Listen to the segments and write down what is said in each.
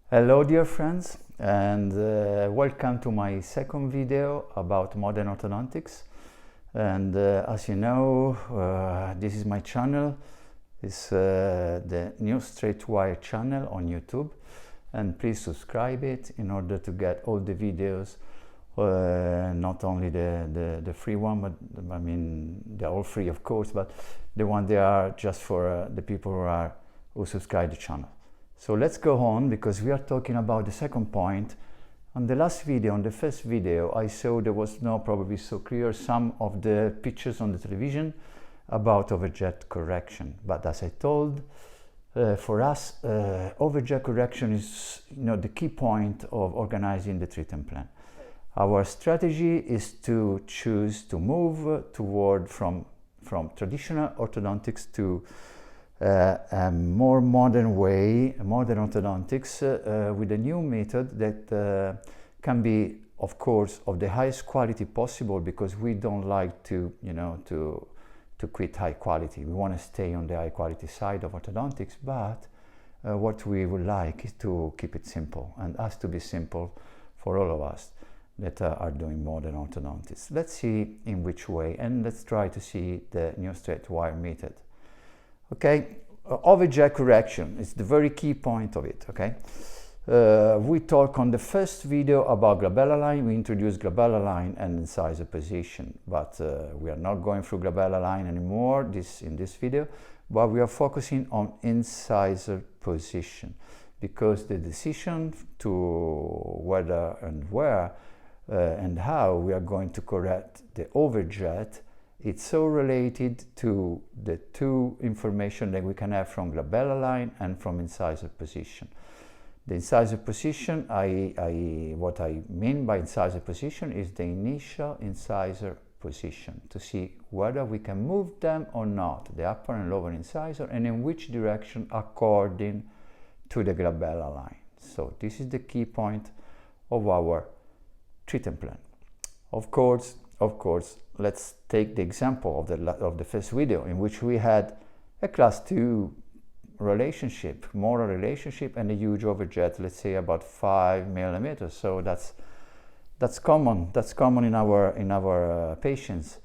Hello dear friends, and welcome to my second video about modern orthodontics. And as you know, this is my channel. It's the new Straight Wire channel on YouTube, and please subscribe it in order to get all the videos, not only the free one, but I mean they're all free of course, but the one they are just for the people who subscribe the channel. So let's go on, because we are talking about the second point. On the last video, on the first video, I saw there was not probably so clear some of the pictures on the television about overjet correction. But as I told, for us, overjet correction is the key point of organizing the treatment plan. Our strategy is to choose to move toward from traditional orthodontics to a more modern way, modern orthodontics, with a new method that can be, of course, of the highest quality possible, because we don't like to quit high quality. We want to stay on the high quality side of orthodontics, but what we would like is to keep it simple, and has to be simple for all of us that are doing modern orthodontics. Let's see in which way, and let's try to see the new straight wire method. Okay, overjet correction is the very key point of it. Okay, we talked on the first video about glabella line. We introduced glabella line and incisor position, but we are not going through glabella line anymore in this video, but we are focusing on incisor position, because the decision to whether and where and how we are going to correct the overjet, it's so related to the two information that we can have from glabella line and from incisor position. The incisor position, what I mean by incisor position is the initial incisor position, to see whether we can move them or not, the upper and lower incisor, and in which direction according to the glabella line. So this is the key point of our treatment plan. Of course, let's take the example of the first video, in which we had a class 2 relationship, molar relationship, and a huge overjet, let's say about 5 millimeters. So that's common in our patients.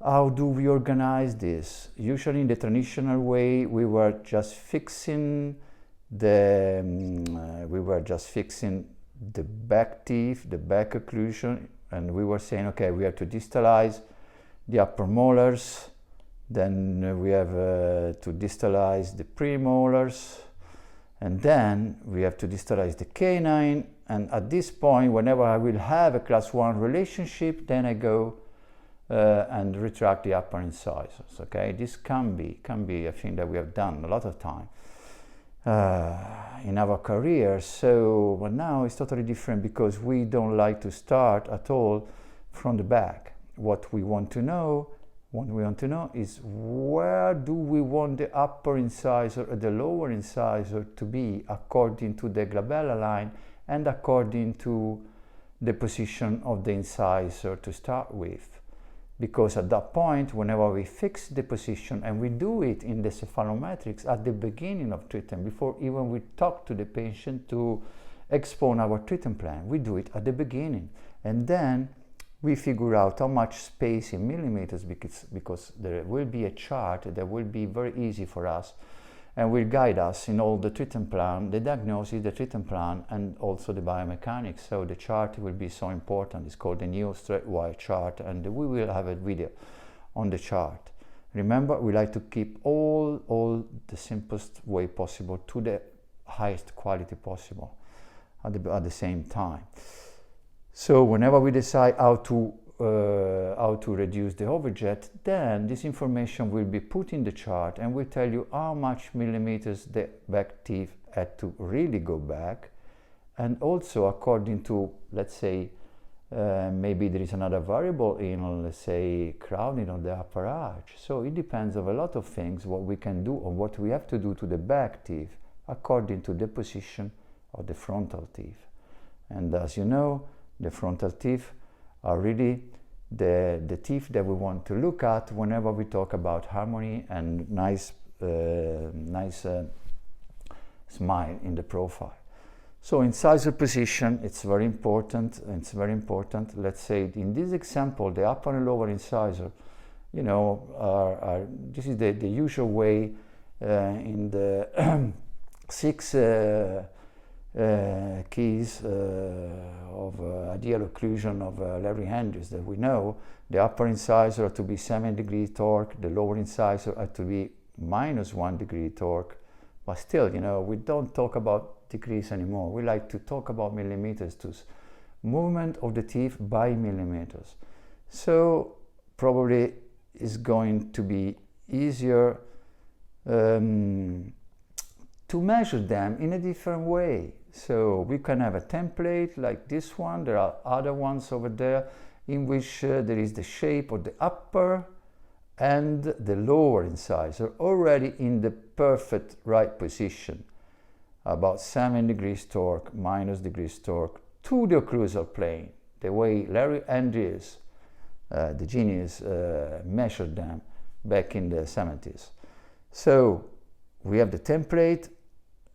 How do we organize this? Usually in the traditional way, we were just fixing the back teeth, the back occlusion, and we were saying, okay, we have to distalize the upper molars, then we have to distalize the premolars, and then we have to distalize the canine. And at this point, whenever I will have a class 1 relationship, then I go and retract the upper incisors. Okay, this can be a thing that we have done a lot of time in our career. So, but now it's totally different, because we don't like to start at all from the back. What we want to know is where do we want the upper incisor or the lower incisor to be according to the glabella line and according to the position of the incisor to start with. Because at that point, whenever we fix the position, and we do it in the cephalometrics at the beginning of treatment, before even we talk to the patient to expose our treatment plan, we do it at the beginning. And then we figure out how much space in millimeters, because there will be a chart that will be very easy for us and will guide us in all the treatment plan, the diagnosis, the treatment plan, and also the biomechanics. So the chart will be so important. It's called the new straight wire chart, and we will have a video on the chart. Remember, we like to keep all the simplest way possible to the highest quality possible at the same time. So whenever we decide how to reduce the overjet, then this information will be put in the chart, and will tell you how much millimeters the back teeth had to really go back, and also according to, let's say, maybe there is another variable in, let's say, crowding on the upper arch. So it depends on a lot of things, what we can do or what we have to do to the back teeth according to the position of the frontal teeth. And as you know, the frontal teeth are really the teeth that we want to look at whenever we talk about harmony and nice smile in the profile. So incisor position, it's very important. It's very important. Let's say in this example, the upper and lower incisor, you know, this is the usual way in the 6 keys of ideal occlusion of Larry Andrews that we know. The upper incisor had to be 7 degrees torque, the lower incisor had to be -1 degree torque. But still, you know, we don't talk about degrees anymore. We like to talk about millimeters, to movement of the teeth by millimeters. So probably is going to be easier to measure them in a different way. So we can have a template like this one. There are other ones over there in which there is the shape of the upper and the lower incisor already in the perfect right position, about 7 degrees torque, -degrees torque, to the occlusal plane, the way Larry Andrews, the genius, measured them back in the 70s. So we have the template,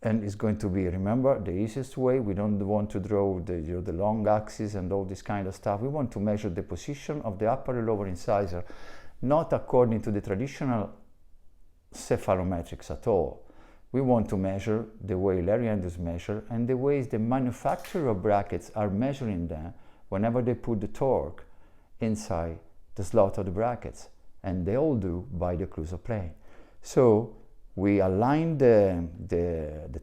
and it's going to be, remember, the easiest way. We don't want to draw the long axis and all this kind of stuff. We want to measure the position of the upper and lower incisor, not according to the traditional cephalometrics at all. We want to measure the way Larry Andrews measured and the ways the manufacturer of brackets are measuring them whenever they put the torque inside the slot of the brackets, and they all do by the occlusal plane. So we align the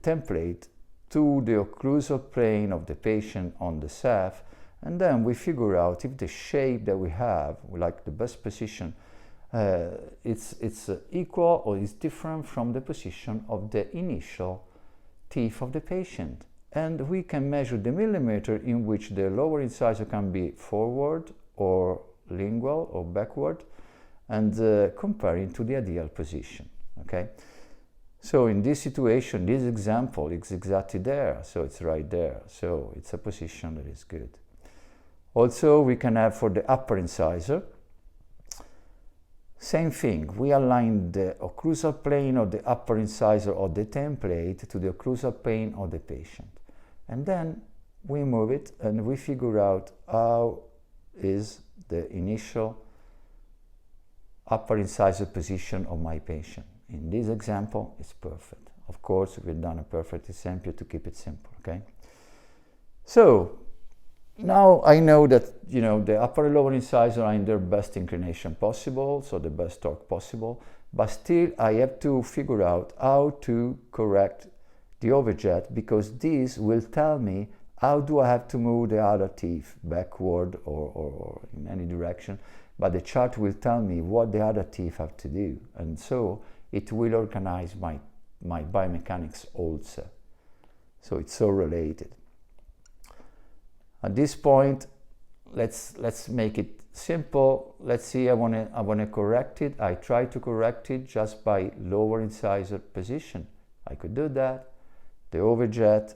template to the occlusal plane of the patient on the ceph, and then we figure out if the shape that we have, like the best position, it's equal or is different from the position of the initial teeth of the patient. And we can measure the millimeter in which the lower incisor can be forward or lingual or backward, and comparing to the ideal position. Okay, so in this situation, this example is exactly there, so it's right there, so it's a position that is good. Also, we can have for the upper incisor, same thing. We align the occlusal plane of the upper incisor of the template to the occlusal plane of the patient, and then we move it and we figure out how is the initial upper incisor position of my patient. In this example, it's perfect. Of course, we've done a perfect example to keep it simple, okay? So now I know that, you know, the upper and lower incisor are in their best inclination possible, so the best torque possible, but still I have to figure out how to correct the overjet, because this will tell me how do I have to move the other teeth, backward or in any direction, but the chart will tell me what the other teeth have to do, and so it will organize my biomechanics also. So it's so related. At this point, let's make it simple. Let's see, I wanna correct it. I try to correct it just by lower incisor position. I could do that. The overjet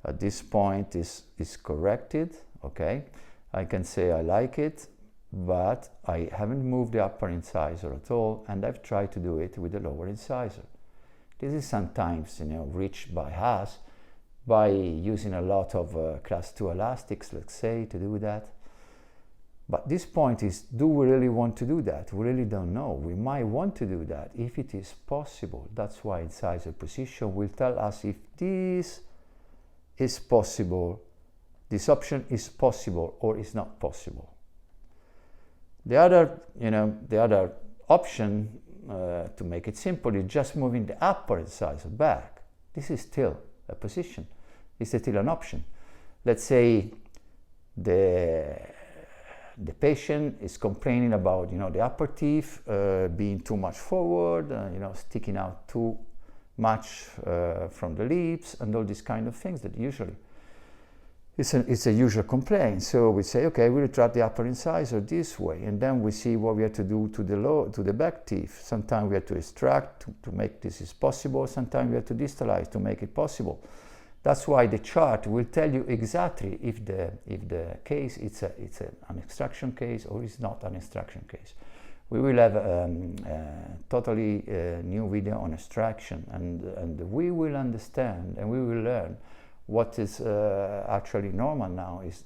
at this point is corrected, okay? I can say I like it, but I haven't moved the upper incisor at all, and I've tried to do it with the lower incisor. This is sometimes, you know, reached by us by using a lot of class 2 elastics, let's say, to do that. But this point is, do we really want to do that? We really don't know. We might want to do that if it is possible. That's why incisor position will tell us if this is possible, this option is possible or is not possible. The other option, to make it simple, is just moving the upper incisor back. This is still a position. It's still an option. Let's say the patient is complaining about, you know, the upper teeth being too much forward, you know, sticking out too much from the lips, and all these kind of things that usually it's a usual complaint. So we say, okay, we retract the upper incisor this way, and then we see what we have to do to the back teeth. Sometimes we have to extract to make this is possible. Sometimes we have to distalize to make it possible. That's why the chart will tell you exactly if the case it's an extraction case or it's not an extraction case. We will have a totally new video on extraction, and we will understand and we will learn What is actually normal now is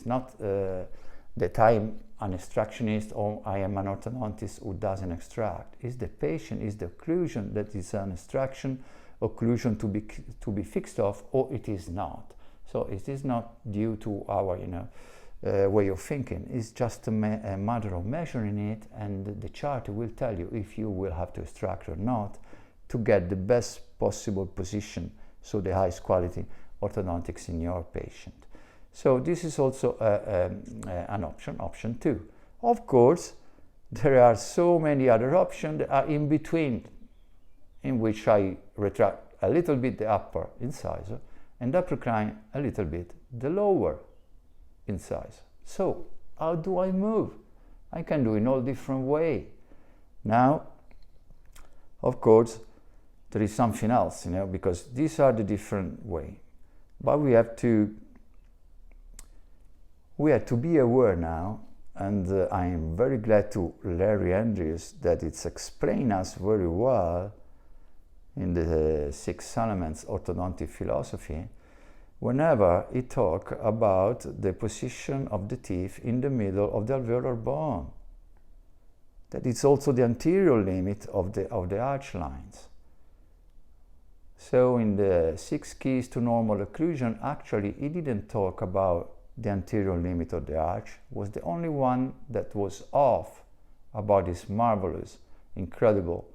not that I'm an extractionist or I am an orthodontist who doesn't extract. It's the patient, it's the occlusion that is an extraction, occlusion to be fixed off, or it is not. So it is not due to our way of thinking. It's just a matter of measuring it, and the chart will tell you if you will have to extract or not to get the best possible position, so the highest quality orthodontics in your patient. So this is also an option 2. Of course, there are so many other options that are in between, in which I retract a little bit the upper incisor and approcline a little bit the lower incisor. So how do I move? I can do in all different ways. Now, of course, there is something else, because these are the different ways. But we have to be aware now, and I am very glad to Larry Andrews that it's explained us very well in the 6 Elements orthodontic philosophy, whenever he talks about the position of the teeth in the middle of the alveolar bone. That it's also the anterior limit of the arch lines. So in the 6 keys to normal occlusion, actually he didn't talk about the anterior limit of the arch, was the only one that was off about this marvelous, incredible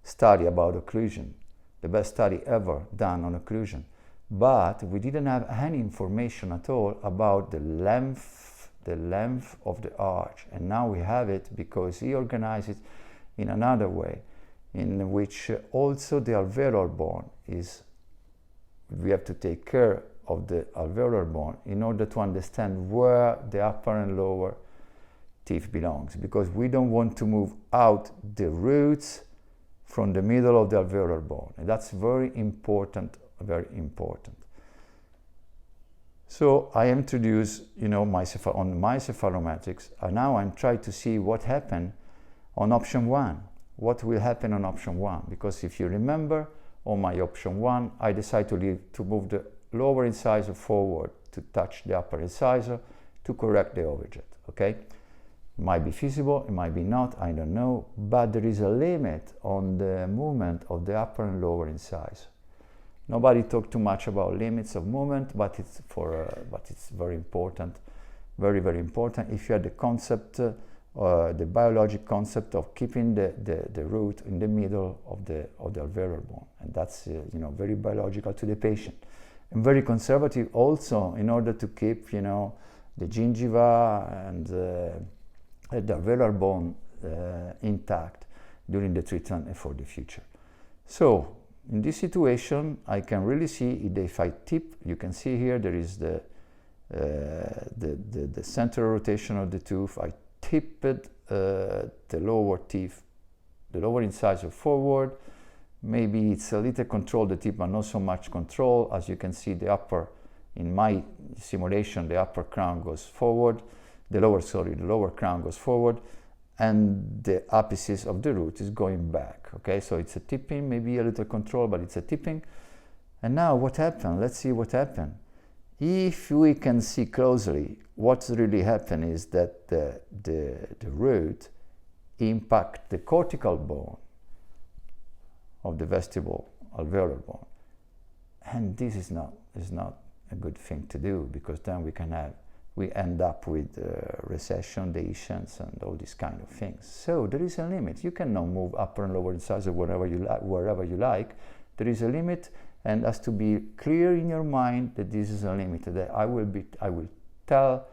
study about occlusion, the best study ever done on occlusion. But we didn't have any information at all about the length of the arch. And now we have it because he organized it in another way, in which also the alveolar bone is, we have to take care of the alveolar bone in order to understand where the upper and lower teeth belongs, because we don't want to move out the roots from the middle of the alveolar bone. And that's very important, very important. So I introduced, on my cephalometrics, and now I'm trying to see what happened on option 1. What will happen on option 1? Because if you remember, on my option 1, I decided to move the lower incisor forward to touch the upper incisor to correct the overjet, okay? It might be feasible, it might be not, I don't know, but there is a limit on the movement of the upper and lower incisor. Nobody talked too much about limits of movement, but it's very important, very, very important. If you have the concept, the biologic concept of keeping the root in the middle of the alveolar bone, and that's very biological to the patient, and very conservative also in order to keep the gingiva and the alveolar bone intact during the treatment and for the future. So in this situation, I can really see if I tip, you can see here there is the central rotation of the tooth. I tipped the lower teeth, the lower incisor forward. Maybe it's a little control the tip, but not so much control. As you can see, the upper, in my simulation, the upper crown goes forward, the lower crown goes forward, and the apices of the root is going back. Okay, so it's a tipping, maybe a little control, but it's a tipping. And now what happened? Let's see what happened. If we can see closely, what's really happened is that the root impact the cortical bone of the vestibule alveolar bone, and this is not a good thing to do, because then we end up with recession, dehiscence, and all these kind of things. So there is a limit. You cannot move upper and lower incisor wherever you like. There is a limit, and has to be clear in your mind that this is a limit. That I will tell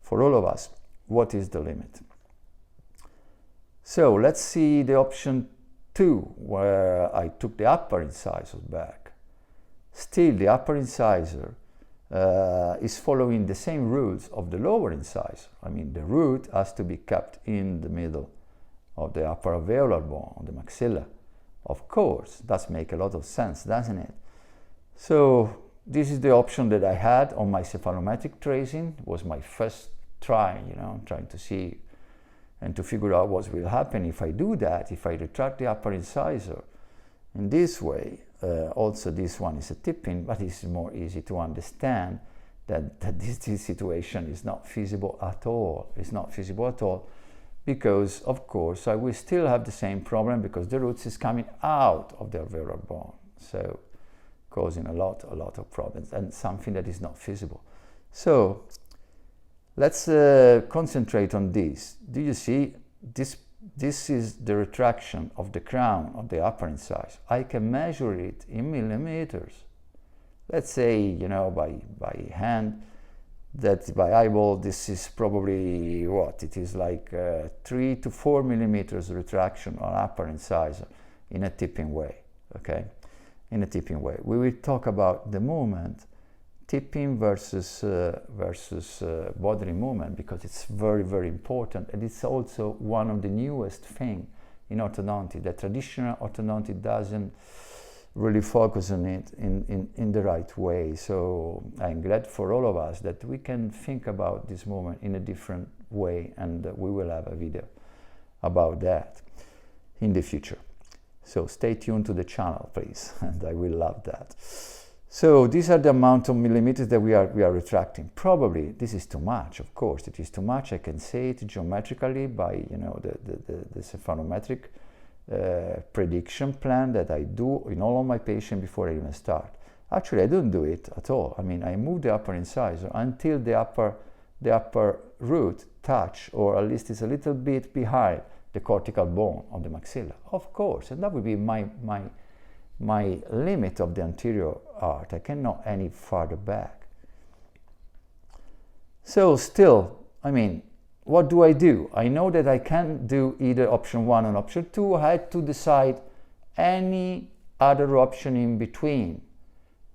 for all of us what is the limit. So let's see the option 2, where I took the upper incisor back. Still, the upper incisor is following the same rules of the lower incisor. I mean, the root has to be kept in the middle of the upper alveolar bone, of the maxilla. Of course, that makes a lot of sense, doesn't it? So this is the option that I had on my cephalometric tracing. It was my first try, trying to see and to figure out what will happen if I do that, if I retract the upper incisor in this way. also this one is a tipping, but it's more easy to understand that this situation is not feasible at all. It's not feasible at all because, of course, I will still have the same problem because the roots is coming out of the alveolar bone, so causing a lot of problems and something that is not feasible. So let's concentrate on this. Do you see this? This is the retraction of the crown of the upper incisor. I can measure it in millimeters. Let's say, you know, by hand, that by eyeball, this is probably what? It is like 3 to 4 millimeters retraction on upper incisor in a tipping way, okay? In a tipping way. We will talk about the movement, tipping versus bodily movement, because it's very, very important, and it's also one of the newest thing in orthodontic. The traditional orthodontic doesn't really focus on it in the right way. So I'm glad for all of us that we can think about this movement in a different way, and we will have a video about that in the future. So stay tuned to the channel, please, and I will love that. So these are the amount of millimeters that we are retracting. Probably this is too much, of course, it is too much. I can say it geometrically by, you know, the cephalometric prediction plan that I do in all of my patients before I even start. Actually, I don't do it at all. I mean, I move the upper incisor until the upper root touch, or at least it's a little bit behind the cortical bone of the maxilla, of course, and that would be my limit of the anterior arch. I cannot any farther back. So still, I mean, what do? I know that I can do either option 1 and option 2. I had to decide any other option in between,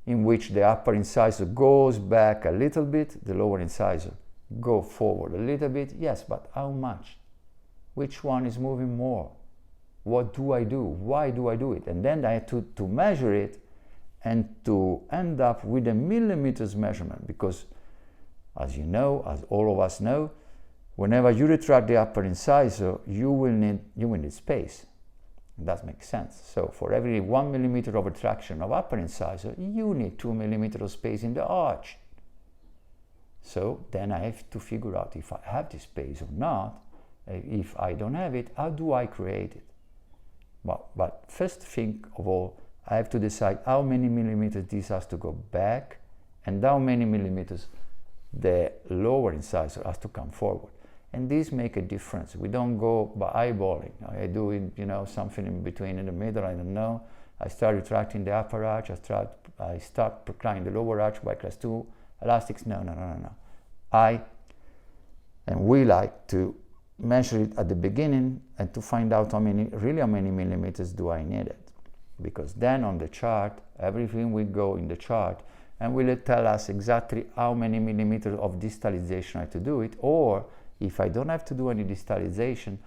in which the upper incisor goes back a little bit, the lower incisor go forward a little bit. Yes, but how much? Which one is moving more? What do I do? Why do I do it? And then I had to measure it and to end up with a millimeters measurement, because as you know, as all of us know, whenever you retract the upper incisor, you will need space. That makes sense. So for every 1 millimeter of retraction of upper incisor, you need 2 millimeters of space in the arch. So then I have to figure out if I have this space or not. If I don't have it, how do I create it? But first thing of all, I have to decide how many millimeters this has to go back and how many millimeters the lower incisor has to come forward. And these make a difference. We don't go by eyeballing. I do it, you know, something in between, in the middle, I don't know. I start retracting the upper arch, I start proclining the lower arch by class 2 elastics. No. We like to measure it at the beginning and to find out how many millimeters do I need it. Because then on the chart, everything will go in the chart and will tell us exactly how many millimeters of distalization I have to do it, or if I don't have to do any distalization,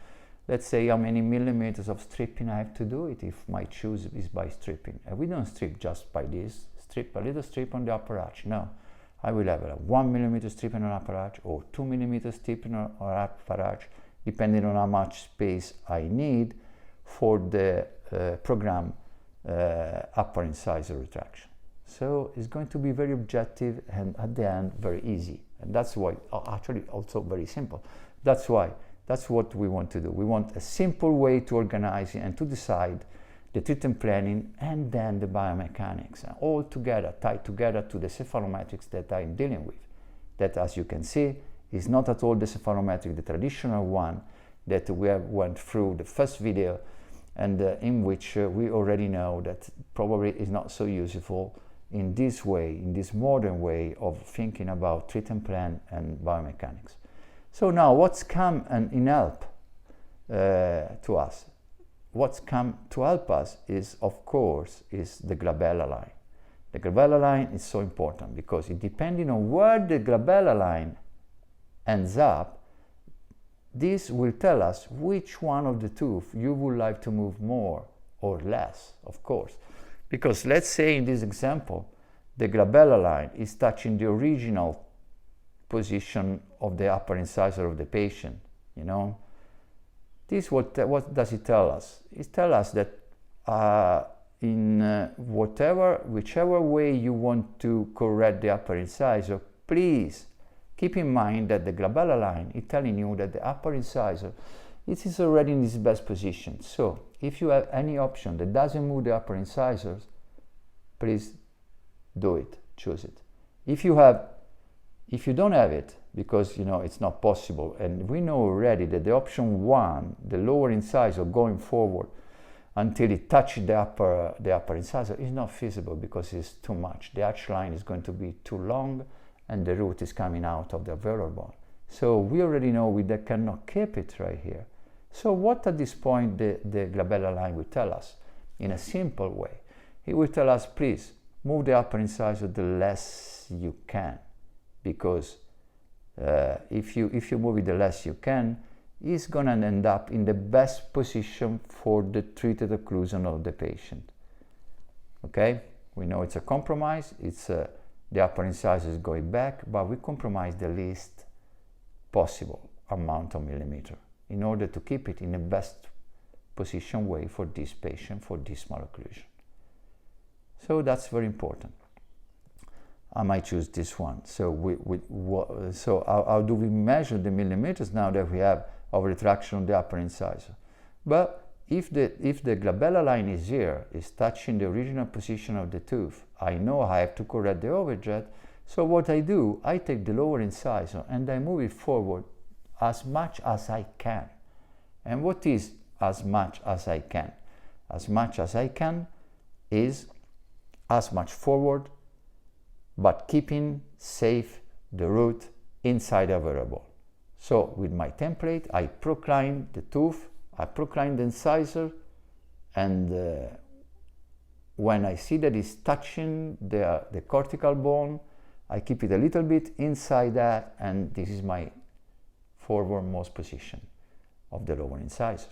let's say how many millimeters of stripping I have to do it if my choice is by stripping. And we don't strip just by this, strip a little strip on the upper arch. No, I will have a 1 millimeter stripping on upper arch or 2 millimeters stripping on upper arch, depending on how much space I need for the program upper incisor retraction. So it's going to be very objective and at the end very easy. And that's why, actually also very simple. That's what we want to do. We want a simple way to organize and to decide the treatment planning and then the biomechanics, all together, tied together to the cephalometrics that I'm dealing with. That, as you can see, is not at all the cephalometric, the traditional one that we have went through the first video, and in which we already know that probably is not so useful in this way, in this modern way of thinking about treatment plan and biomechanics. So now what's come in help to us? What's come to help us is, of course, is the glabella line. The glabella line is so important because depending on where the glabella line ends up, this will tell us which one of the two you would like to move more or less, of course. Because let's say in this example, the glabella line is touching the original position of the upper incisor of the patient, you know. This what does it tell us? It tells us that whichever way you want to correct the upper incisor, please keep in mind that the glabella line is telling you that the upper incisor it is already in its best position. So if you have any option that doesn't move the upper incisors, please do it, choose it. If you don't have it, because it's not possible, and we know already that the option 1, the lower incisor going forward until it touches the upper incisor, is not feasible because it's too much. The arch line is going to be too long and the root is coming out of the alveolar bone. So we already know we cannot keep it right here. So what at this point the glabella line will tell us? In a simple way, it will tell us, please move the upper incisor the less you can, because if you move it the less you can, it's going to end up in the best position for the treated occlusion of the patient. Okay, we know it's a compromise. It's the upper incisor is going back, but we compromise the least possible amount of millimeter in order to keep it in the best position way for this patient, for this malocclusion. So that's very important. I might choose this one. So how do we measure the millimeters now that we have of retraction of the upper incisor? But if the glabella line is here, is touching the original position of the tooth, I know I have to correct the overjet. So what I do, I take the lower incisor and I move it forward as much as I can. And what is as much as I can? As much as I can is as much forward, but keeping safe the root inside the alveolar bone. So with my template, I procline the tooth, I procline the incisor, and when I see that it's touching the cortical bone, I keep it a little bit inside that, and this is my forwardmost position of the lower incisor.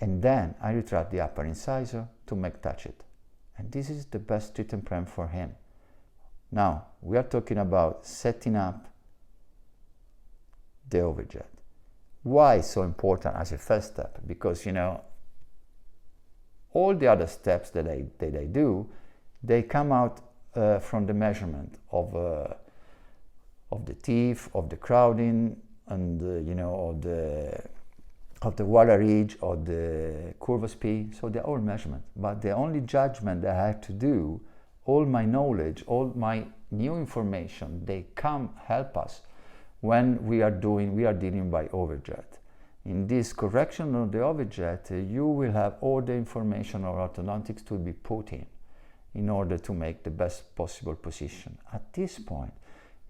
And then I retract the upper incisor to make touch it. And this is the best treatment plan for him. Now, we are talking about setting up the overjet. Why so important as a first step? Because, all the other steps that I do, they come out from the measurement of the teeth, of the crowding, and of the water ridge, or the curvus P. So they're all measurements. But the only judgment that I have to do, all my knowledge, all my new information, they help us when we are dealing by overjet. In this correction of the overjet, you will have all the information of orthodontics to be put in order to make the best possible position. At this point,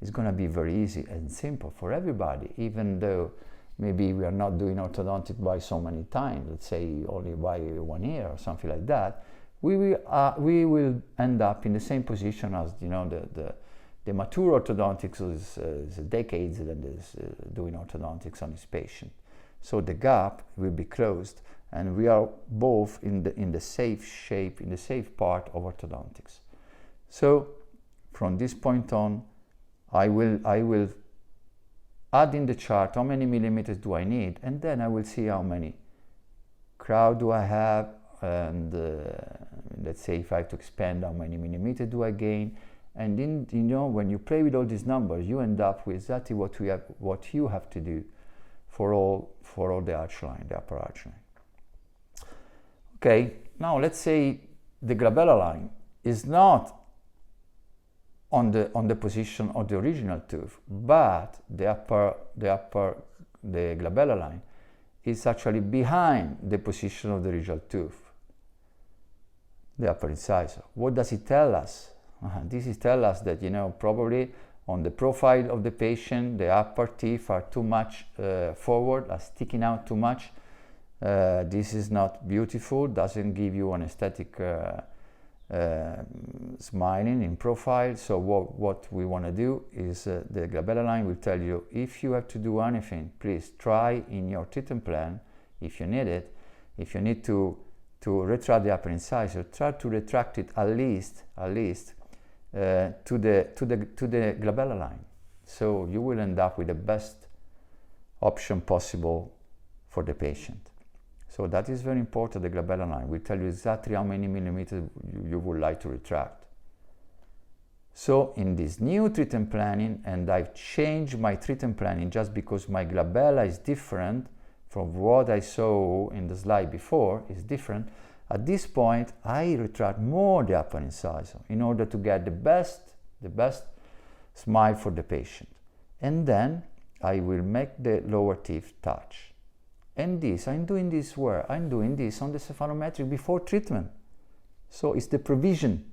it's going to be very easy and simple for everybody, even though maybe we are not doing orthodontic by so many times, let's say only by 1 year or something like that. We will end up in the same position as the mature orthodontics is decades that is doing orthodontics on his patient. So the gap will be closed, and we are both in the safe shape, in the safe part of orthodontics. So from this point on, I will add in the chart how many millimeters do I need, and then I will see how many crowd do I have, and let's say if I have to expand, how many millimeters do I gain. And when you play with all these numbers, you end up with exactly what you have to do for all the arch line, the upper arch line. Okay, now let's say the glabella line is not on the position of the original tooth, but the glabella line is actually behind the position of the original tooth, the upper incisor. What does it tell us? This is tell us that probably on the profile of the patient, the upper teeth are too much forward, are sticking out too much. This is not beautiful, doesn't give you an aesthetic smiling in profile. So what we want to do is the glabella line will tell you, if you have to do anything, please try in your treatment plan, if you need it, if you need to retract the upper incisor, try to retract it at least to the glabella line. So you will end up with the best option possible for the patient. So that is very important. The glabella line will tell you exactly how many millimeters you would like to retract. So in this new treatment planning, and I've changed my treatment planning just because my glabella is different from what I saw in the slide before, is different. At this point, I retract more the upper incisor in order to get the best smile for the patient. And then I will make the lower teeth touch. And this, I'm doing this where? I'm doing this on the cephalometric before treatment. So it's the provision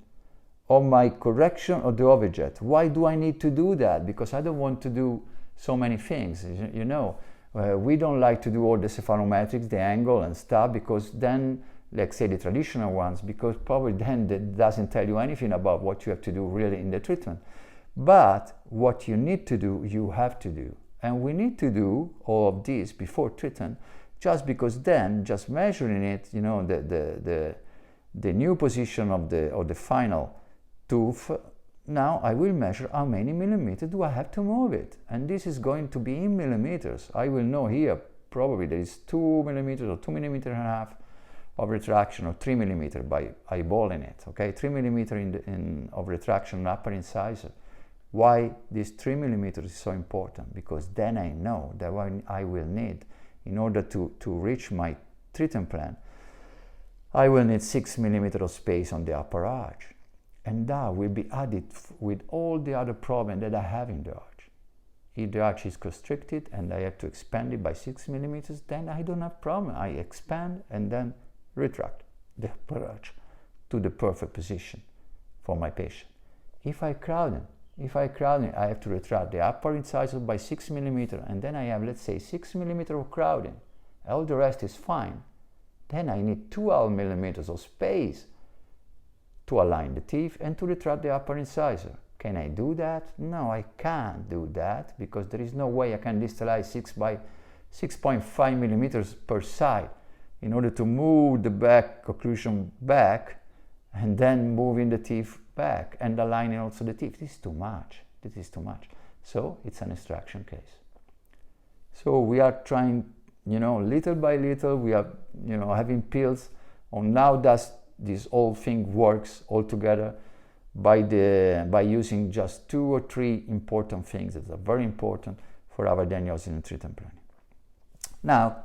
of my correction of the overjet. Why do I need to do that? Because I don't want to do so many things. You know, we don't like to do all the cephalometrics, the angle and stuff, because then, let's say the traditional ones, because probably then that doesn't tell you anything about what you have to do really in the treatment. But what you need to do, you have to do. And we need to do all of this before treatment, just because then, just measuring it, you know, the new position of the final tooth, now I will measure how many millimeters do I have to move it. And this is going to be in millimeters. I will know here, probably there is 2 millimeters or 2.5 millimeters of retraction, or 3 millimeters by eyeballing it, okay? 3 millimeters of retraction in upper incisor. Why this 3 millimeters is so important? Because then I know that what I will need in order to reach my treatment plan, I will need 6 millimeters of space on the upper arch. And that will be added with all the other problems that I have in the arch. If the arch is constricted and I have to expand it by 6 millimeters, then I don't have problem. I expand and then retract the upper arch to the perfect position for my patient. If I crowd it, I have to retract the upper incisor by 6 millimeters, and then I have, let's say, 6 millimeters of crowding. All the rest is fine. Then I need 12 millimeters of space to align the teeth and to retract the upper incisor. Can I do that? No, I can't do that, because there is no way I can distalize 6.5 millimeters per side in order to move the back occlusion back and then moving the teeth back and aligning also the teeth. This is too much. This is too much. So it's an extraction case. So we are trying, you know, little by little, we are, you know, having pills on how does this whole thing works all together by using just 2 or 3 important things that are very important for our diagnosis and treatment planning. Now,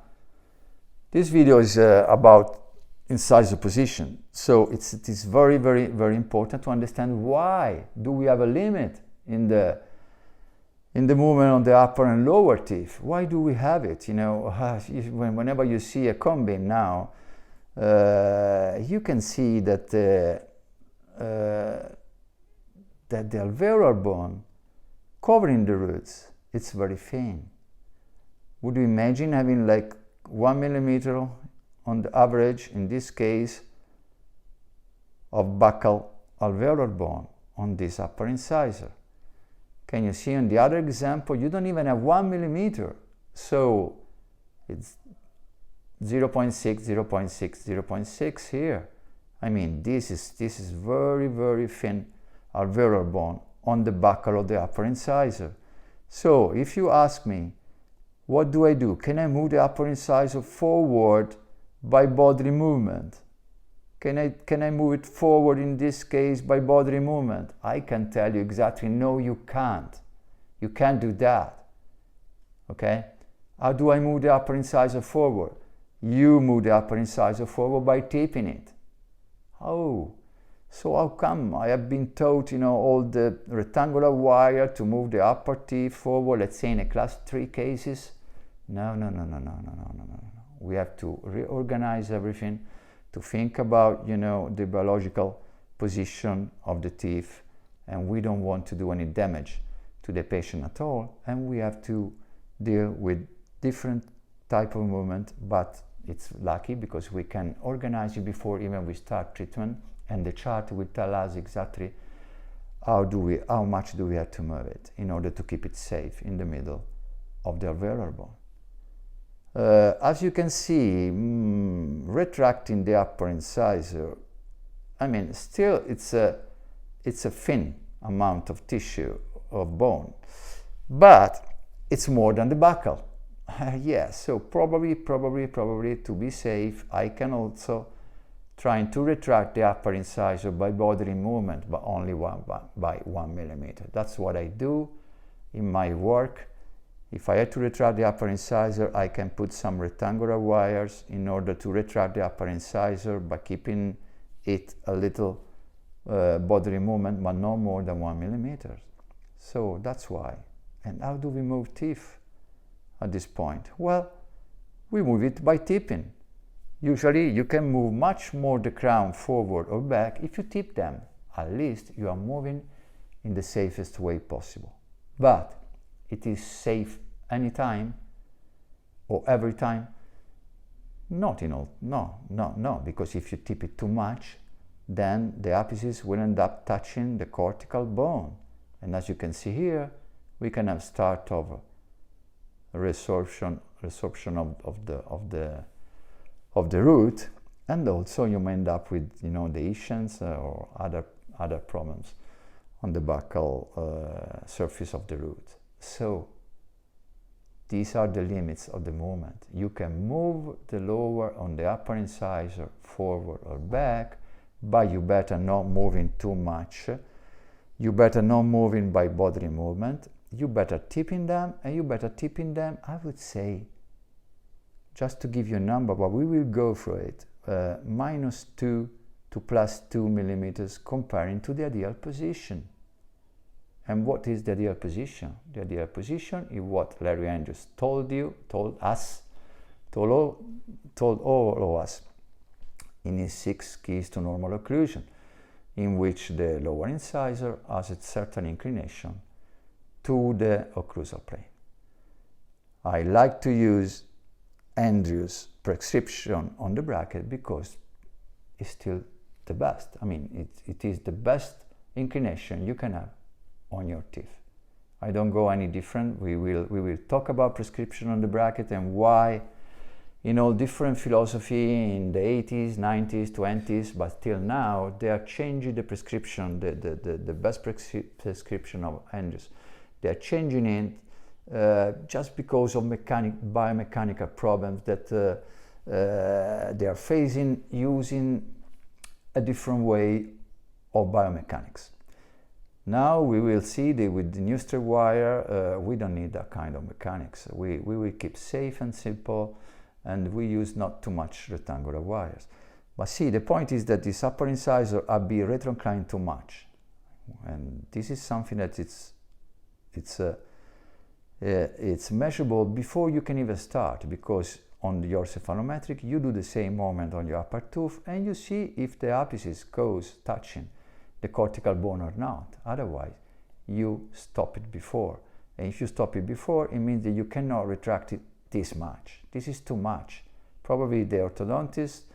this video is about incisor position. So it is very, very, very important to understand why do we have a limit in the movement on the upper and lower teeth. Why do we have it? You know, whenever you see a cone beam now, you can see that the alveolar bone covering the roots, it's very thin. Would you imagine having like 1 millimeter on the average, in this case, of buccal alveolar bone on this upper incisor? Can you see on the other example, you don't even have 1 millimeter. So it's 0.6, 0.6, 0.6 here. I mean, this is very, very thin alveolar bone on the buccal of the upper incisor. So if you ask me, what do I do? Can I move the upper incisor forward by bodily movement? Can I move it forward in this case by bodily movement? I can tell you exactly, no, you can't. You can't do that. Okay? How do I move the upper incisor forward? You move the upper incisor forward by taping it. Oh, so how come I have been taught, you know, all the rectangular wire to move the upper teeth forward, let's say in a class 3 cases? No. We have to reorganize everything, to think about, you know, the biological position of the teeth, and we don't want to do any damage to the patient at all, and we have to deal with different type of movement, but it's lucky because we can organize it before even we start treatment, and the chart will tell us exactly how much do we have to move it in order to keep it safe in the middle of the alveolar bone. As you can see, retracting the upper incisor, I mean, still it's a thin amount of tissue, of bone, but it's more than the buccal. Yes, so probably to be safe, I can also trying to retract the upper incisor by bodily movement, but only by 1 millimeter. That's what I do in my work. If I had to retract the upper incisor, I can put some rectangular wires in order to retract the upper incisor by keeping it a little bodily movement, but no more than 1 millimeter. So that's why. And how do we move teeth at this point? Well, we move it by tipping. Usually you can move much more the crown forward or back if you tip them. At least you are moving in the safest way possible. But it is safe anytime or every time? Not in all, no, because if you tip it too much, then the apices will end up touching the cortical bone. And as you can see here, we can have start of resorption of the root, and also you may end up with, the ischians or other problems on the buccal surface of the root. So these are the limits of the movement. You can move the lower on the upper incisor forward or back, but you better not moving too much. You better not moving by bodily movement. You better tipping them, and you better tipping them, I would say, just to give you a number, but we will go through it, -2 to +2 millimeters comparing to the ideal position. And what is the ideal position? The ideal position is what Larry Andrews told all of us in his 6 keys to normal occlusion, in which the lower incisor has a certain inclination to the occlusal plane. I like to use Andrews' prescription on the bracket because it's still the best. I mean, it is the best inclination you can have on your teeth. I don't go any different. We will talk about prescription on the bracket and why, different philosophy in the 80s, 90s, 20s, but till now they are changing the prescription, the best prescription of Andrews. They are changing it just because of biomechanical problems that they are facing using a different way of biomechanics. Now we will see that with the new straight wire, we don't need that kind of mechanics. We will keep safe and simple, and we use not too much rectangular wires. But see, the point is that this upper incisor are being retroinclined too much. And this is something that it's measurable before you can even start, because on your cephalometric you do the same movement on your upper tooth and you see if the apices goes touching the cortical bone or not. Otherwise you stop it before, and if you stop it before, it means that you cannot retract it this much. This is too much. Probably the orthodontists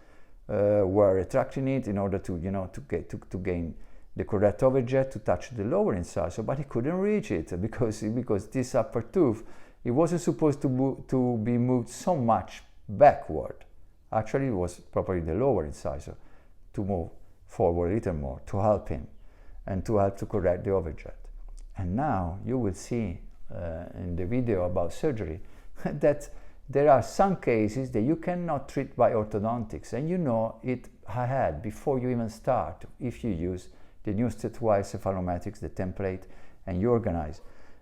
were retracting it in order to gain the correct overjet to touch the lower incisor, but he couldn't reach it because this upper tooth, it wasn't supposed to be moved so much backward. Actually, it was probably the lower incisor to move forward a little more to help him and to help to correct the overjet. And now you will see in the video about surgery that there are some cases that you cannot treat by orthodontics, and you know it ahead before you even start if you use the new state-wide cephalometrics, the template, and you organize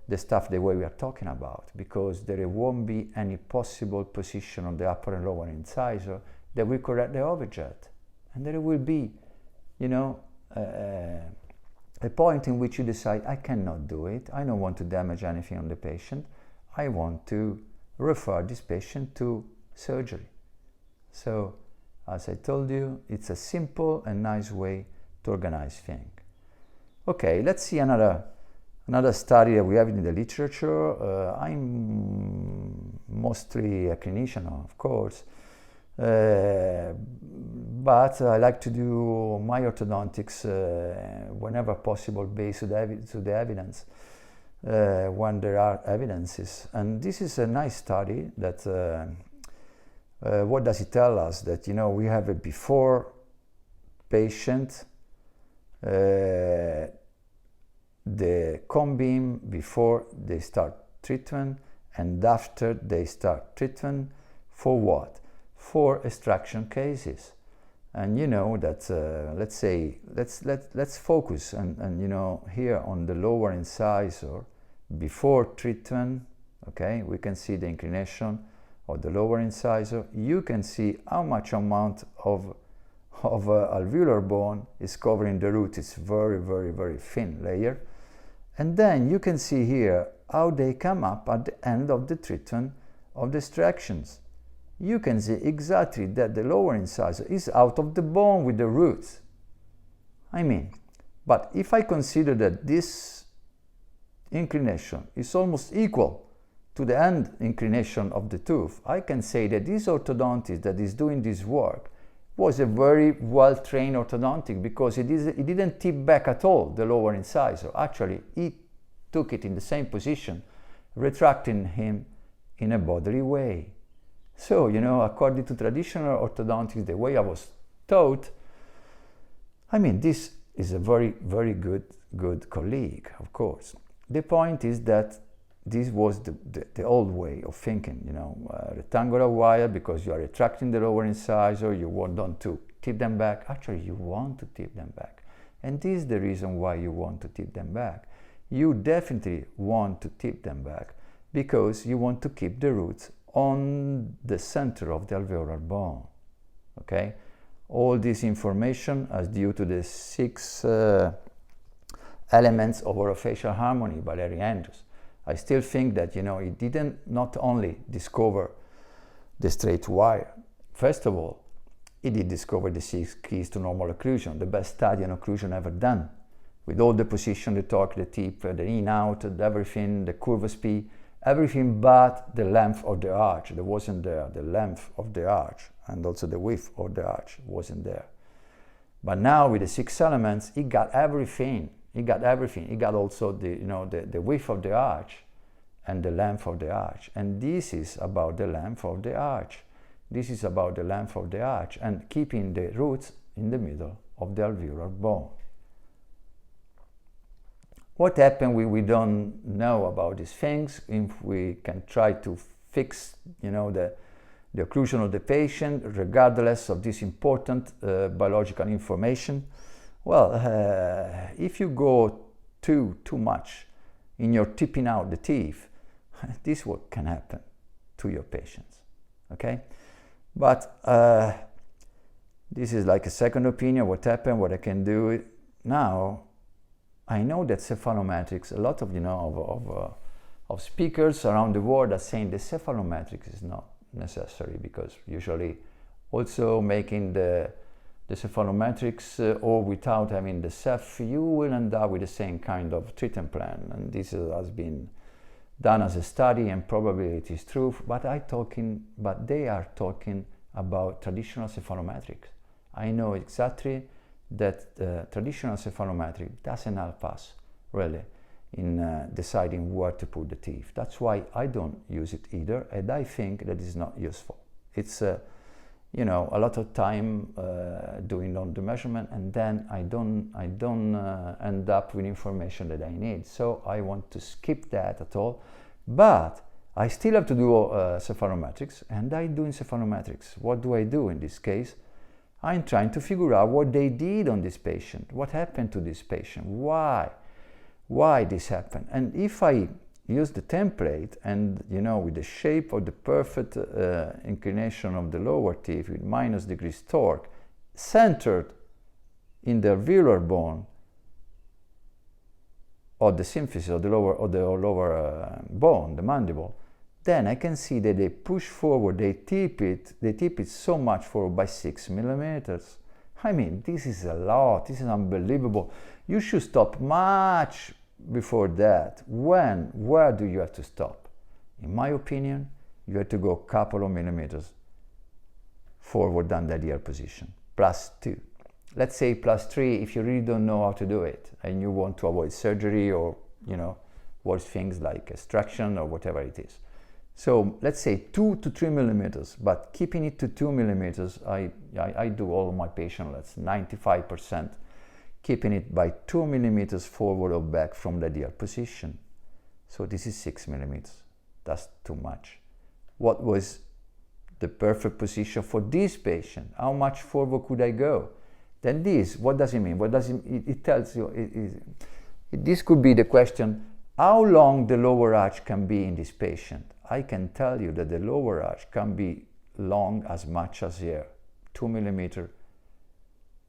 the stuff the way we are talking about, because there won't be any possible position on the upper and lower incisor that will correct the overjet. And there will be, a point in which you decide, I cannot do it, I don't want to damage anything on the patient, I want to refer this patient to surgery. So, as I told you, it's a simple and nice way to organize things. Okay, let's see another study that we have in the literature. I'm mostly a clinician, of course, but I like to do my orthodontics whenever possible based on the evidence, when there are evidences. And this is a nice study that, what does it tell us? That, we have a before patient, the cone beam before they start treatment, and after they start treatment for what? For extraction cases. And you know that let's focus and you know here on the lower incisor before treatment. Okay, we can see the inclination of the lower incisor. You can see how much amount of alveolar bone is covering the root. It's very thin layer. And then you can see here how they come up at the end of the treatment of the extractions. You can see exactly that the lower incisor is out of the bone with the roots. I mean, but if I consider that this inclination is almost equal to the end inclination of the tooth, I can say that this orthodontist that is doing this work was a very well-trained orthodontic, because he didn't tip back at all the lower incisor. Actually, he took it in the same position, retracting him in a bodily way. So, you know, according to traditional orthodontics, the way I was taught, I mean, this is a very good colleague, of course. The point is that this was the old way of thinking, you know, rectangular wire, because you are retracting the lower incisor, you want to tip them back. Actually, you want to tip them back. And this is the reason why you want to tip them back. You definitely want to tip them back because you want to keep the roots on the center of the alveolar bone. Okay? All this information is due to the 6 elements of orofacial harmony by Larry Andrews. I still think that, you know, he didn't not only discover the straight wire. First of all, he did discover the 6 keys to normal occlusion, the best study on occlusion ever done, with all the position, the torque, the tip, the in, out, everything, the curve speed, everything but the length of the arch. That wasn't there. The length of the arch and also the width of the arch wasn't there. But now with the 6 elements, he got everything. He got everything. He got also the, you know, the width of the arch and the length of the arch. And this is about the length of the arch. This is about the length of the arch and keeping the roots in the middle of the alveolar bone. What happened? We don't know about these things. If we can try to fix, you know, the occlusion of the patient, regardless of this important biological information. Well, if you go too much in your tipping out the teeth, this is what can happen to your patients, okay? But this is like a second opinion, what happened, what I can do. Now, I know that cephalometrics, a lot of, you know, of speakers around the world are saying the cephalometrics is not necessary, because usually also making the cephalometrics or without having the ceph, you will end up with the same kind of treatment plan. And this has been done as a study, and probably it is true. But they are talking about traditional cephalometrics. I know exactly that traditional cephalometric doesn't help us really in deciding where to put the teeth. That's why I don't use it either, and I think that is not useful. It's you know, a lot of time doing on the measurement, and then I don't end up with information that I need. So I want to skip that at all. But I still have to do cephalometrics, and I'm doing cephalometrics. What do I do in this case? I'm trying to figure out what they did on this patient. What happened to this patient? Why this happened? And if I use the template and, you know, with the shape of the perfect inclination of the lower teeth with -degrees torque centered in the alveolar bone or the symphysis of the lower bone, the mandible, then I can see that they push forward, they tip it so much forward by 6 millimeters. I mean, this is a lot, this is unbelievable. You should stop much before that. Where do you have to stop? In my opinion, you have to go a couple of millimeters forward than the ideal position, +2. Let's say +3 if you really don't know how to do it and you want to avoid surgery or, you know, worse things like extraction or whatever it is. So let's say 2 to 3 millimeters, but keeping it to 2 millimeters, I do all my patients, that's 95%, keeping it by 2 millimeters forward or back from the ideal position. So this is 6 millimeters. That's too much. What was the perfect position for this patient? How much forward could I go? Then this, what does it mean? What does it tells you, this could be the question, how long the lower arch can be in this patient? I can tell you that the lower arch can be long as much as here, 2 millimeters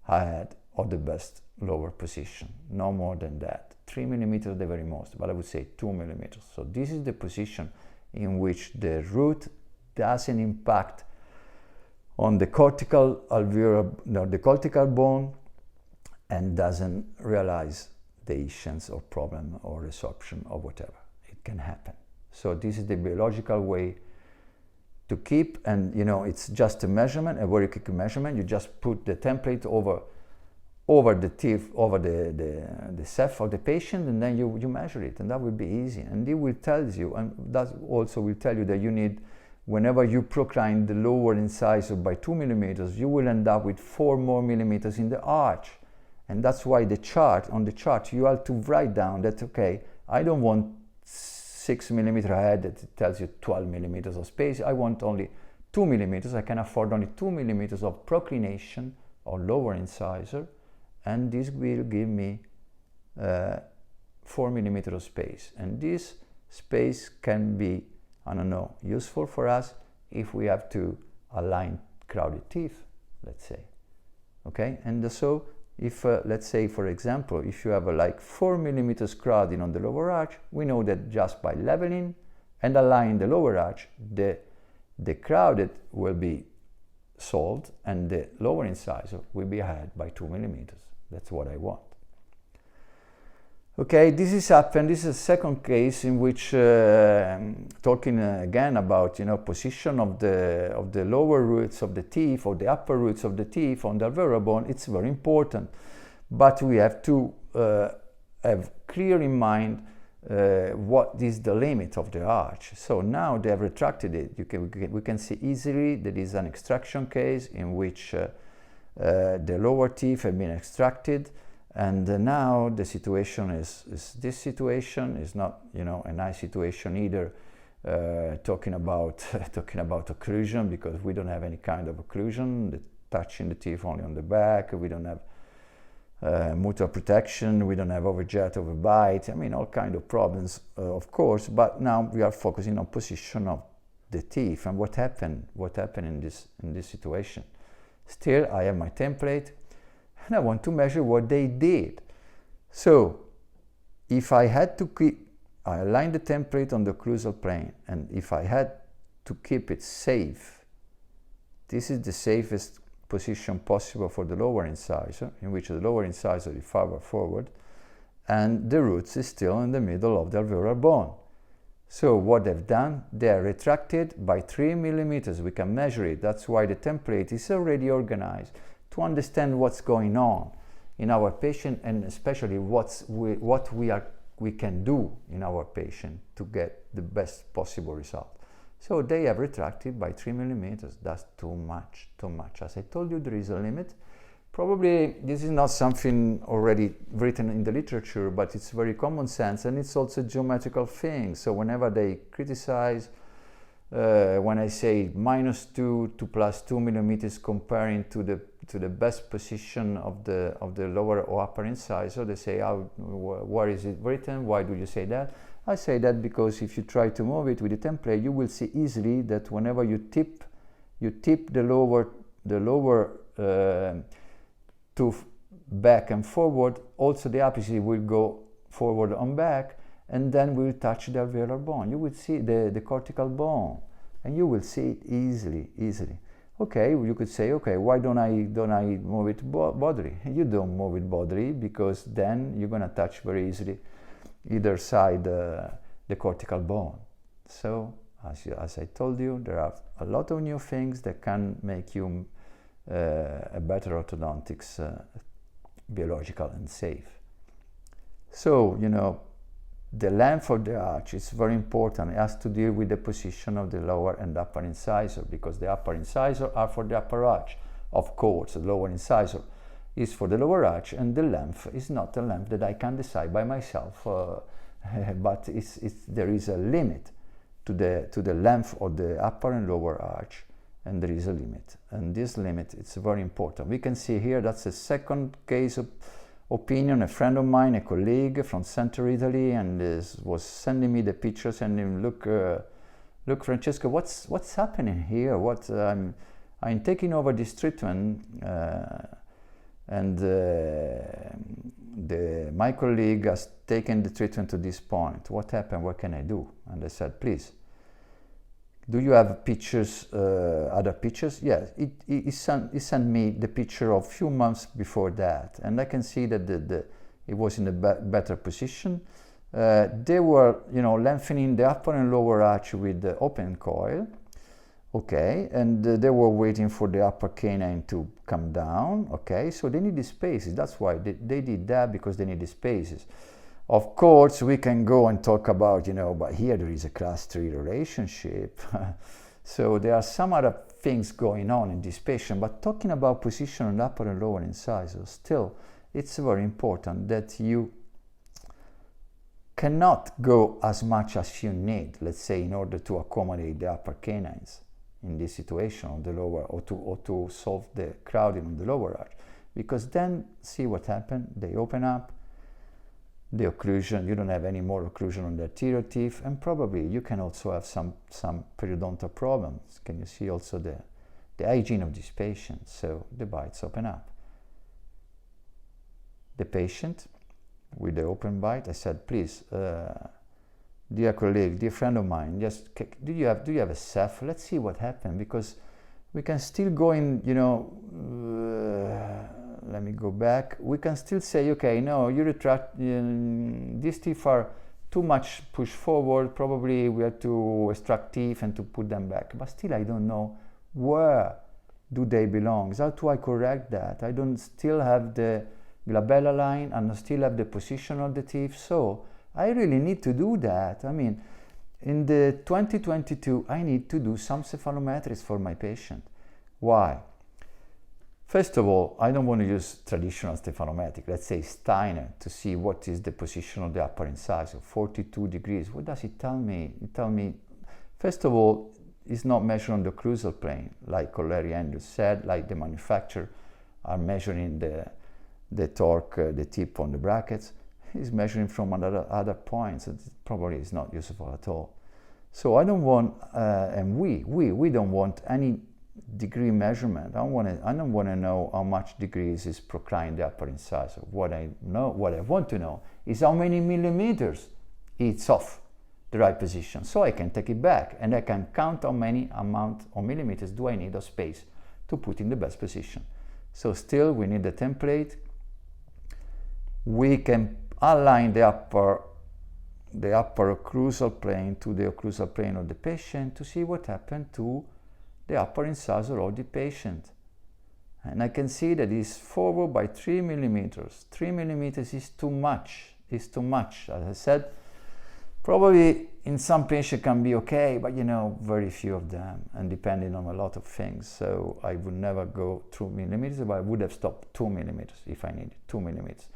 ahead of the best lower position, no more than that. 3 millimeters the very most, but I would say 2 millimeters. So this is the position in which the root doesn't impact on the cortical alveolar, no, the cortical bone, and doesn't realize the ischias or problem or resorption or whatever. It can happen. So this is the biological way to keep, and you know, it's just a measurement, a very quick measurement. You just put the template over the teeth, over the ceph of the patient, and then you measure it, and that will be easy. And it will tell you, and that also will tell you that you need, whenever you procline the lower incisor by 2 millimeters, you will end up with 4 more millimeters in the arch. And that's why on the chart, you have to write down that, okay, I don't want 6 millimeters ahead that tells you 12 millimeters of space. I want only 2 millimeters. I can afford only 2 millimeters of proclination or lower incisor, and this will give me 4 millimeters of space. And this space can be, I don't know, useful for us if we have to align crowded teeth, let's say. Okay, and so if, let's say, for example, if you have like 4 millimeters crowding on the lower arch, we know that just by leveling and aligning the lower arch, the crowded will be solved and the lower incisor will be ahead by 2 millimeters. That's what I want. Okay, this is happened. This is a second case in which talking again about, you know, position of the lower roots of the teeth or the upper roots of the teeth on the alveolar bone. It's very important, but we have to have clear in mind what is the limit of the arch. So now they have retracted it. We can see easily that is an extraction case in which the lower teeth have been extracted. And now the situation is this situation is not, you know, a nice situation either. Talking about occlusion, because we don't have any kind of occlusion. Touching the teeth only on the back. We don't have mutual protection. We don't have overjet, overbite. I mean, all kind of problems, of course. But now we are focusing on position of the teeth and what happened in this situation. Still, I have my template. And I want to measure what they did. So if I had to I align the template on the occlusal plane, and if I had to keep it safe, this is the safest position possible for the lower incisor, in which the lower incisor is farther forward, and the roots is still in the middle of the alveolar bone. So what they've done, they are retracted by 3 millimeters. We can measure it. That's why the template is already organized to understand what's going on in our patient, and especially what we can do in our patient to get the best possible result. So they have retracted by 3 millimeters. That's too much. As I told you, there is a limit. Probably this is not something already written in the literature, but it's very common sense, and it's also a geometrical thing. So whenever they criticize, when I say -2 to +2 millimeters comparing to the best position of the lower or upper incisor, they say, where is it written? Why do you say that? I say that because if you try to move it with the template, you will see easily that whenever you tip the lower tooth back and forward, also the apices will go forward and back, and then we'll touch the alveolar bone. You will see the cortical bone, and you will see it easily. Okay, you could say, okay, why don't I move it bodily? You don't move it bodily, because then you're gonna touch very easily either side the cortical bone. So, as I told you, there are a lot of new things that can make you a better orthodontics, biological and safe. So, you know, the length of the arch is very important. It has to deal with the position of the lower and upper incisor, because the upper incisor are for the upper arch. Of course, the lower incisor is for the lower arch, and the length is not a length that I can decide by myself, but there is a limit the length of the upper and lower arch, and there is a limit, and this limit, it's very important. We can see here that's a second case of opinion. A friend of mine, a colleague from Central Italy, and was sending me the pictures, and look Francesco, what's happening here? I'm taking over this treatment, and my colleague has taken the treatment to this point. What happened? What can I do? And I said, please, do you have pictures, other pictures? Yes, he sent me the picture of a few months before that, and I can see that it was in a better position. They were, lengthening the upper and lower arch with the open coil. Okay, and they were waiting for the upper canine to come down. Okay, so they need the spaces. That's why they did that, because they need the spaces. Of course, we can go and talk about, but here there is a class 3 relationship. So there are some other things going on in this patient, but talking about position on upper and lower incisors, still, it's very important that you cannot go as much as you need, let's say, in order to accommodate the upper canines in this situation on the lower, or to solve the crowding on the lower arch, because then see what happened. They open up the occlusion. You don't have any more occlusion on the anterior teeth, and probably you can also have some periodontal problems. Can you see also the hygiene of this patient? So the bites open up. The patient with the open bite, I said, please, dear colleague, dear friend of mine, just do you have a ceph? Let's see what happened, because we can still go in, let me go back. We can still say, okay, no, you retract, these teeth are too much pushed forward, probably we have to extract teeth and to put them back, but still I don't know where do they belong. How do I correct that? I don't still have the glabella line, and I still have the position of the teeth, so I really need to do that. I mean, in the 2022, I need to do some cephalometries for my patient. Why? First of all, I don't want to use traditional cephalometric, let's say Steiner, to see what is the position of the upper incisor, 42 degrees. What does it tell me? It tells me, first of all, it's not measured on the occlusal plane, like Larry Andrews said, like the manufacturer are measuring the torque, the tip on the brackets. Is measuring from other points. It probably is not useful at all. So I don't want, and we don't want any degree measurement. I don't want to know how much degrees is proclined the upper incisor. What I want to know is how many millimeters it's off the right position, so I can take it back and I can count how many amount of millimeters do I need of space to put in the best position. So still we need the template. We can align the upper occlusal plane to the occlusal plane of the patient to see what happened to the upper incisor of the patient. And I can see that it's forward by 3 millimeters. 3 millimeters is too much. It's too much. As I said, probably in some patients can be okay, but very few of them, and depending on a lot of things. So I would never go 2 millimeters, but I would have stopped 2 millimeters if I needed 2 millimeters.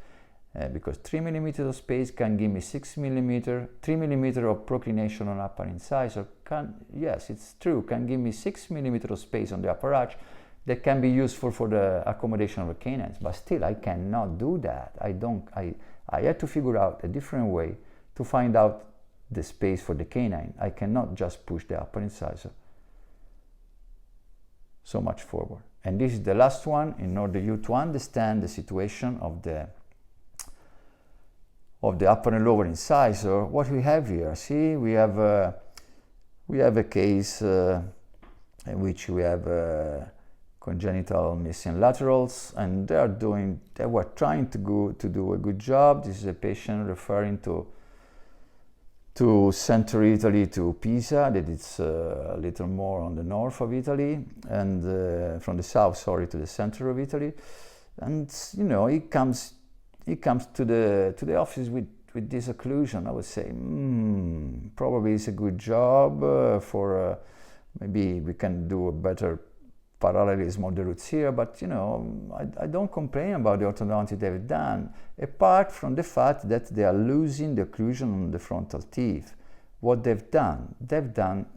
Because 3 millimeters of space can give me 6 millimeters, 3 millimeters of proclination on upper incisor yes, it's true, can give me 6 millimeters of space on the upper arch that can be useful for the accommodation of the canines, but still I cannot do that. I had to figure out a different way to find out the space for the canine. I cannot just push the upper incisor so much forward. And this is the last one, in order you to understand the situation of the upper and lower incisor. What we have here, see, we have a case in which we have congenital missing laterals, and they were trying to do a good job. This is a patient referring to Central Italy, to Pisa, that it's a little more on the north of Italy, and from the south, sorry, to the center of Italy. And he comes to the office with this occlusion. I would say, probably it's a good job for maybe we can do a better parallelism of the roots here, but I don't complain about the orthodontic they've done, apart from the fact that they are losing the occlusion on the frontal teeth. what they've done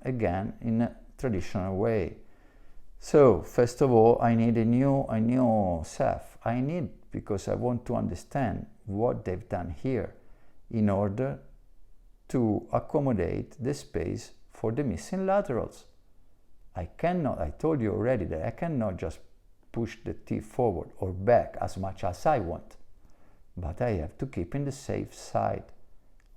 again in a traditional way. So first of all, I need a new self. Because I want to understand what they've done here in order to accommodate the space for the missing laterals. I told you already that I cannot just push the teeth forward or back as much as I want, but I have to keep in the safe side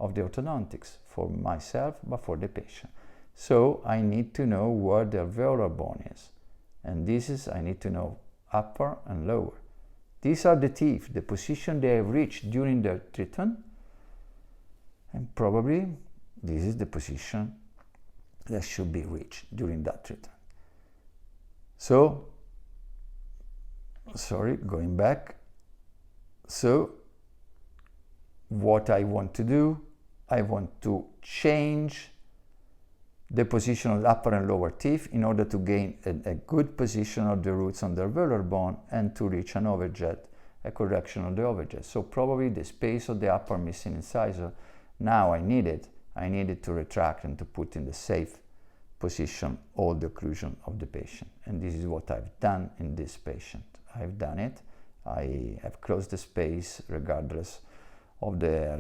of the orthodontics for myself, but for the patient. So I need to know where the alveolar bone is, and I need to know upper and lower. These are the teeth, the position they have reached during their treatment, and probably this is the position that should be reached during that treatment. So, sorry, going back. So, what I want to do, I want to change the position of the upper and lower teeth in order to gain a good position of the roots on the alveolar bone and to reach an overjet, a correction of the overjet. So probably the space of the upper missing incisor, now I needed to retract and to put in the safe position all the occlusion of the patient. And this is what I've done in this patient. I've done it. I have closed the space regardless of the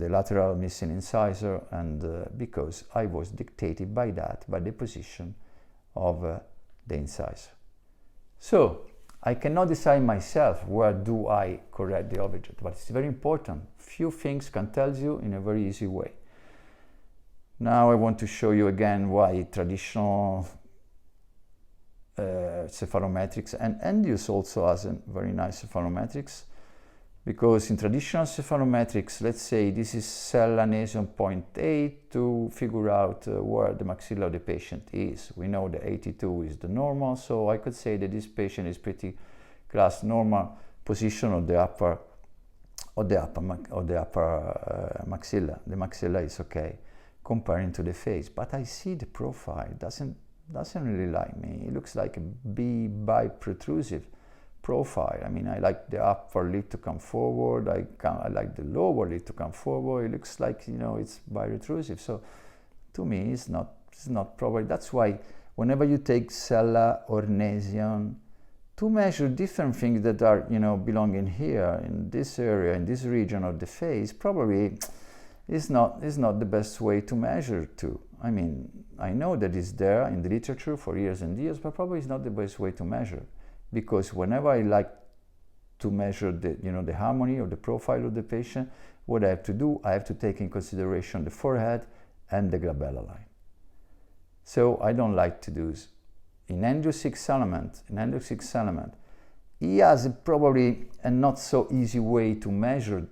lateral missing incisor, and because I was dictated by the position of the incisor. So I cannot decide myself where do I correct the overjet, but it's very important. Few things can tell you in a very easy way. Now I want to show you again why traditional cephalometrics, and Endius also has a very nice cephalometrics, because in traditional cephalometrics, let's say this is cella nasion point 8 to figure out where the maxilla of the patient is. We know the 82 is the normal, so I could say that this patient is pretty class normal position of the upper maxilla. The maxilla is okay comparing to the face, but I see the profile doesn't really like me. It looks like a bi-protrusive profile. I mean, I like the upper lip to come forward, I like the lower lip to come forward. It looks like, you know, it's bi-retrusive. So to me, it's not probably. That's why whenever you take cella or nasion to measure different things that are, you know, belonging here in this area, in this region of the face, probably is not the best way to measure too. I mean, I know that it's there in the literature for years and years, but probably it's not the best way to measure. Because whenever I like to measure the harmony or the profile of the patient, what I have to do, I have to take in consideration the forehead and the glabella line. So I don't like to do this. In Endius 6 element, he has probably a not so easy way to measure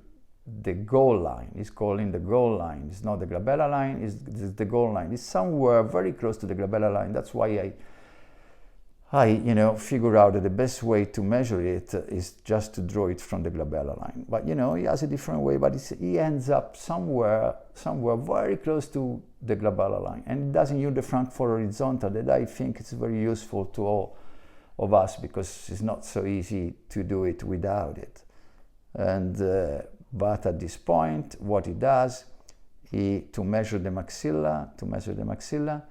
the goal line. He's calling the goal line. It's not the glabella line, it's the goal line. It's somewhere very close to the glabella line. That's why I figure out that the best way to measure it is just to draw it from the glabella line. But, you know, he has a different way, but he ends up somewhere very close to the glabella line. And it doesn't use the Frankfurt horizontal that I think is very useful to all of us, because it's not so easy to do it without it. And, but at this point, what he does, to measure the maxilla,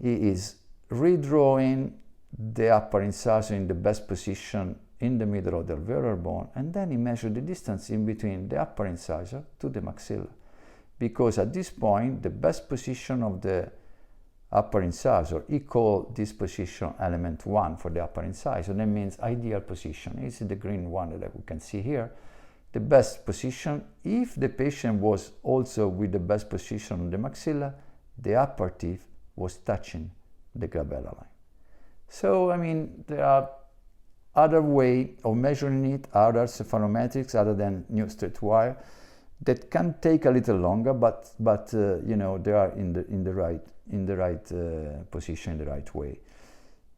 he is redrawing the upper incisor in the best position in the middle of the alveolar bone, and then he measures the distance in between the upper incisor to the maxilla. Because at this point, the best position of the upper incisor, he called this position element 1 for the upper incisor. That means ideal position. This is the green one that we can see here. The best position, if the patient was also with the best position on the maxilla, the upper teeth was touching the glabella line. So, I mean, there are other ways of measuring it, other cephalometrics other than new straight wire, that can take a little longer, but you know, they are in the right position, in the right way.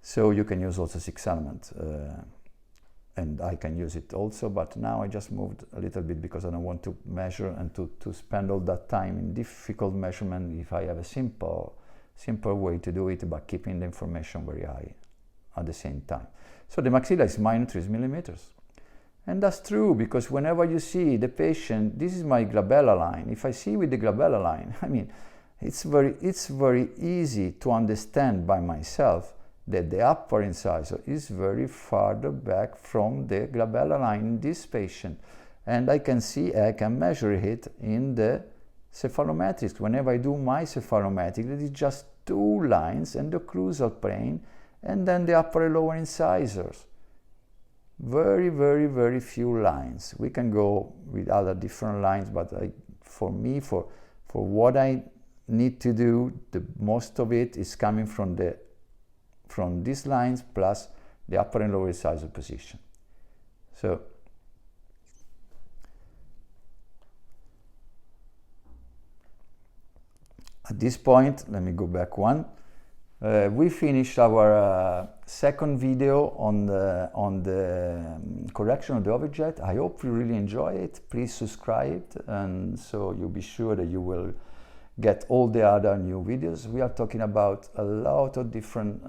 So you can use also 6 element, and I can use it also, but now I just moved a little bit because I don't want to measure and to spend all that time in difficult measurement if I have a simple way to do it, but keeping the information very high at the same time. So the maxilla is -3 millimeters. And that's true, because whenever you see the patient, this is my glabella line. If I see with the glabella line, I mean, it's very easy to understand by myself that the upper incisor is very farther back from the glabella line in this patient. And I can measure it in the cephalometrics. Whenever I do my cephalometric, it is just 2 lines and the occlusal plane, and then the upper and lower incisors. Very few lines. We can go with other different lines, but for me, for what I need to do, the most of it is coming from these lines plus the upper and lower incisor position. So at this point, let me go back one. We finished our second video on the correction of the overjet. I hope you really enjoy it. Please subscribe, and so you'll be sure that you will get all the other new videos. We are talking about a lot of different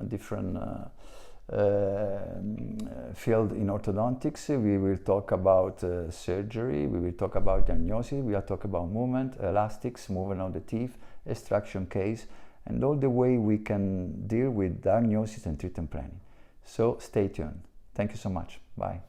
field in orthodontics. We will talk about surgery, we will talk about diagnosis, we are talking about movement, elastics, movement of the teeth, extraction case, and all the way we can deal with diagnosis and treatment planning. So stay tuned. Thank you so much. Bye.